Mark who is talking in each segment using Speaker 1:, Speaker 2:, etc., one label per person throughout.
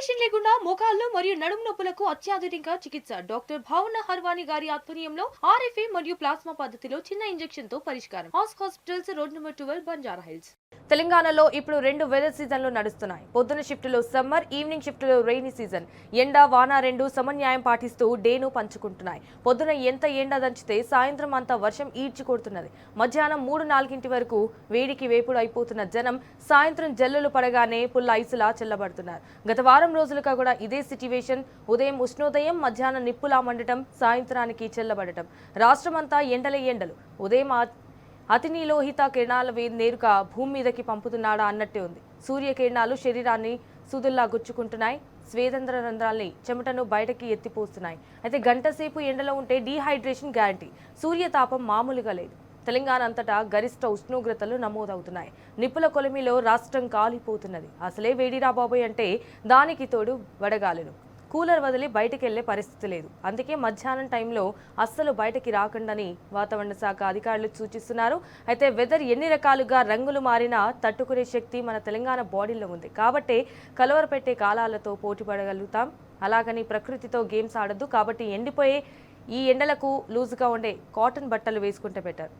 Speaker 1: Operation లేకుండా మోకాళ్ళు మరియు నడుము నొప్పులకు అత్యాధునిక చికిత్స డాక్టర్ భావన హర్వాణి గారి ఆధ్వర్యంలో ఆర్ఎఫ్ఏ మరియు ప్లాస్మా పద్ధతిలో చిన్న ఇంజెక్షన్ తో పరిష్కారం. Hospitals road number 12 Banjara hills. తెలంగాణలో ఇప్పుడు 2 వెదర్ సీజన్లు నడుస్తున్నాయి. పొద్దున షిఫ్టులో సమ్మర్, ఈవినింగ్ షిఫ్టులో రెయినీ సీజన్. ఎండ వాన రెండు సమన్యాయం పాటిస్తూ డేను పంచుకుంటున్నాయి. పొద్దున ఎంత ఎండ దంచితే సాయంత్రం అంతా వర్షం ఈడ్చి కొడుతున్నది. మధ్యాహ్నం 3-4 వరకు వేడికి వేపుడు అయిపోతున్న జనం సాయంత్రం జల్లులు పడగానే పుల్ల ఐసులా చెల్లబడుతున్నారు. గత వారం రోజులుగా కూడా ఇదే సిట్యువేషన్. ఉదయం ఉష్ణోదయం, మధ్యాహ్నం నిప్పులా మండటం, సాయంత్రానికి చెల్లబడటం. రాష్ట్రమంతా ఎండలే ఎండలు. ఉదయం అతినీలోహిత కిరణాల నేరుగా భూమి మీదకి పంపుతున్నాడా అన్నట్టే ఉంది. సూర్యకిరణాలు శరీరాన్ని సూదుల్లా గుచ్చుకుంటున్నాయి. స్వేదంధ్ర రంధ్రాల్ని చెమటను బయటకి ఎత్తిపోస్తున్నాయి. అయితే గంట సేపు ఎండలో ఉంటే డీహైడ్రేషన్ గ్యారంటీ. సూర్యతాపం మామూలుగా లేదు. తెలంగాణ అంతటా గరిష్ట ఉష్ణోగ్రతలు నమోదవుతున్నాయి. నిప్పుల కొలిమిలో రాష్ట్రం కాలిపోతున్నది. అసలే వేడిరా బాబోయ్ అంటే దానికి తోడు వడగాలులు. కూలర్ వదిలి బయటకు వెళ్లే పరిస్థితి లేదు. అందుకే మధ్యాహ్నం టైంలో అస్సలు బయటకి రాకండని వాతావరణ శాఖ అధికారులు సూచిస్తున్నారు. అయితే వెదర్ ఎన్ని రకాలుగా రంగులు మారినా తట్టుకునే శక్తి మన తెలంగాణ బాడీలో ఉంది. కాబట్టే కలవరపెట్టే కాలాలతో పోటీ పడగలుగుతాం. అలాగని ప్రకృతితో గేమ్స్ ఆడద్దు. కాబట్టి ఎండిపోయే ఈ ఎండలకు లూజుగా ఉండే కాటన్ బట్టలు వేసుకుంటే బెటర్.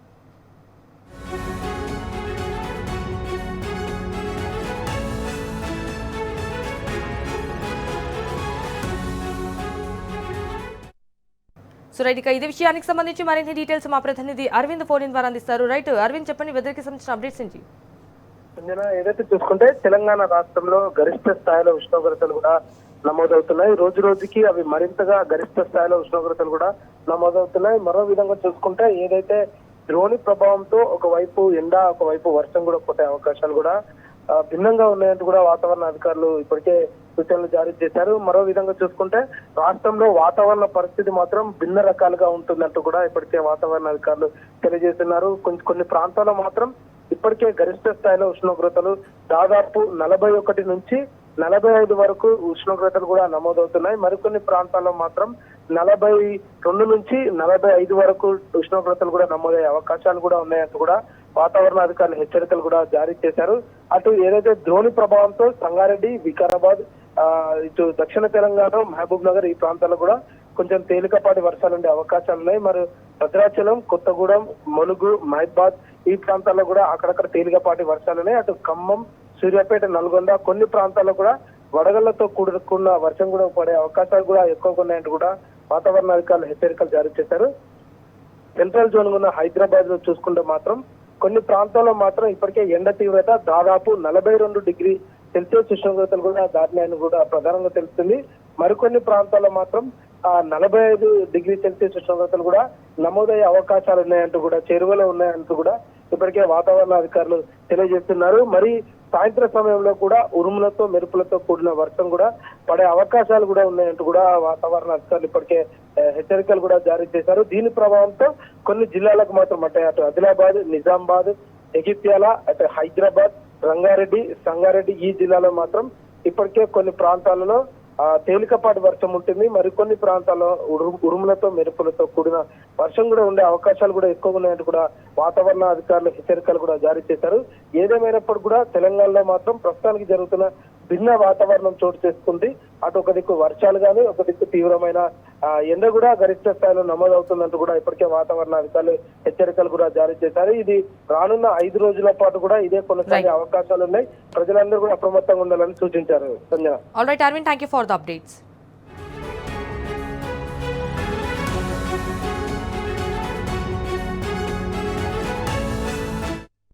Speaker 1: సో రైట్, ఇక ఇదే విషయానికి సంబంధించి మరిన్ని డీటెయిల్స్ మా ప్రతినిధి అరవింద్ ఫోన్ ద్వారా అందిస్తారు. రైట్ అరవింద్, చెప్పండి వెదర్ కి సంబంధించిన అప్డేట్స్ ఏంటి?
Speaker 2: ఏదైతే చూసుకుంటే తెలంగాణ రాష్ట్రంలో గరిష్ట స్థాయిలో ఉష్ణోగ్రతలు కూడా నమోదవుతున్నాయి. రోజు రోజుకి అవి మరింతగా గరిష్ట స్థాయిలో ఉష్ణోగ్రతలు కూడా నమోదవుతున్నాయి. మరో విధంగా చూసుకుంటే ఏదైతే ద్రోణి ప్రభావంతో ఒకవైపు ఎండ, ఒకవైపు వర్షం కూడా కొట్టే అవకాశాలు కూడా భిన్నంగా ఉన్నాయంటూ కూడా వాతావరణ అధికారులు ఇప్పటికే సూచనలు జారీ చేశారు. మరో విధంగా చూసుకుంటే రాష్ట్రంలో వాతావరణ పరిస్థితి మాత్రం భిన్న రకాలుగా ఉంటుందంటూ కూడా ఇప్పటికే వాతావరణ అధికారులు తెలియజేస్తున్నారు. కొన్ని ప్రాంతాల్లో మాత్రం ఇప్పటికే గరిష్ట స్థాయిలో ఉష్ణోగ్రతలు దాదాపు 41 నుంచి 45 వరకు ఉష్ణోగ్రతలు కూడా నమోదవుతున్నాయి. మరికొన్ని ప్రాంతాల్లో మాత్రం 42 నుంచి 45 వరకు ఉష్ణోగ్రతలు కూడా నమోదయ్యే అవకాశాలు కూడా ఉన్నాయంటూ కూడా వాతావరణ అధికారులు హెచ్చరికలు కూడా జారీ చేశారు. అటు ఏదైతే ద్రోణి ప్రభావంతో సంగారెడ్డి, వికారాబాద్, ఇటు దక్షిణ తెలంగాణ, మహబూబ్ నగర్ ఈ ప్రాంతాల్లో కూడా కొంచెం తేలికపాటి వర్షాలు ఉండే అవకాశాలు ఉన్నాయి. మరి భద్రాచలం, కొత్తగూడెం, ములుగు, మహబాద్ ఈ ప్రాంతాల్లో కూడా అక్కడక్కడ తేలికపాటి వర్షాలు ఉన్నాయి. అటు ఖమ్మం, సూర్యాపేట, నల్గొండ కొన్ని ప్రాంతాల్లో కూడా వడగళ్లతో కూడుకున్న వర్షం కూడా పడే అవకాశాలు కూడా ఎక్కువగా ఉన్నాయంటూ కూడా వాతావరణ అధికారులు హెచ్చరికలు జారీ చేశారు. సెంట్రల్ జోన్ ఉన్న హైదరాబాద్ లో చూసుకుంటే మాత్రం కొన్ని ప్రాంతాల్లో మాత్రం ఇప్పటికే ఎండ తీవ్రత దాదాపు 42 డిగ్రీ సెల్సియస్ ఉష్ణోగ్రతలు కూడా దాటినాయని కూడా ప్రధానంగా తెలుస్తుంది. మరికొన్ని ప్రాంతాల్లో మాత్రం 45 డిగ్రీ సెల్సియస్ ఉష్ణోగ్రతలు కూడా నమోదయ్యే అవకాశాలు ఉన్నాయంటూ కూడా చేరువలో ఉన్నాయంటూ కూడా ఇప్పటికే వాతావరణ అధికారులు తెలియజేస్తున్నారు. మరి సాయంత్రం సమయంలో కూడా ఉరుములతో మెరుపులతో కూడిన వర్షం కూడా పడే అవకాశాలు కూడా ఉన్నాయంటూ కూడా వాతావరణ అధికారులు ఇప్పటికే హెచ్చరికలు కూడా జారీ చేశారు. దీని ప్రభావంతో కొన్ని జిల్లాలకు మాత్రం అంటే అటు ఆదిలాబాద్, నిజామాబాద్, జగిత్యాల, అటు హైదరాబాద్, రంగారెడ్డి, సంగారెడ్డి ఈ జిల్లాలో మాత్రం ఇప్పటికే కొన్ని ప్రాంతాలలో తేలికపాటి వర్షం ఉంటుంది. మరికొన్ని ప్రాంతాల్లో ఉరుములతో మెరుపులతో కూడిన వర్షం కూడా ఉండే అవకాశాలు కూడా ఎక్కువగా ఉన్నాయంటూ కూడా వాతావరణ అధికారులు హెచ్చరికలు కూడా జారీ చేశారు. ఏదేమైనప్పుడు కూడా తెలంగాణలో మాత్రం ప్రస్తుతానికి జరుగుతున్న భిన్న వాతావరణం చోటు చేసుకుంది. అటు ఒక దిక్కు వర్షాలు కానీ, ఒక దిక్కు తీవ్రమైన ఎండ కూడా గరిష్ట స్థాయిలో నమోదవుతుందంటూ కూడా ఇప్పటికే వాతావరణ అధికారులు హెచ్చరికలు కూడా జారీ చేశారు. ఇది రానున్న 5 రోజుల పాటు కూడా ఇదే కొనసాగే అవకాశాలు ఉన్నాయి. ప్రజలందరూ కూడా అప్రమత్తంగా ఉండాలని సూచించారు. Sanjana.
Speaker 1: All right Arvind, thank you for the updates.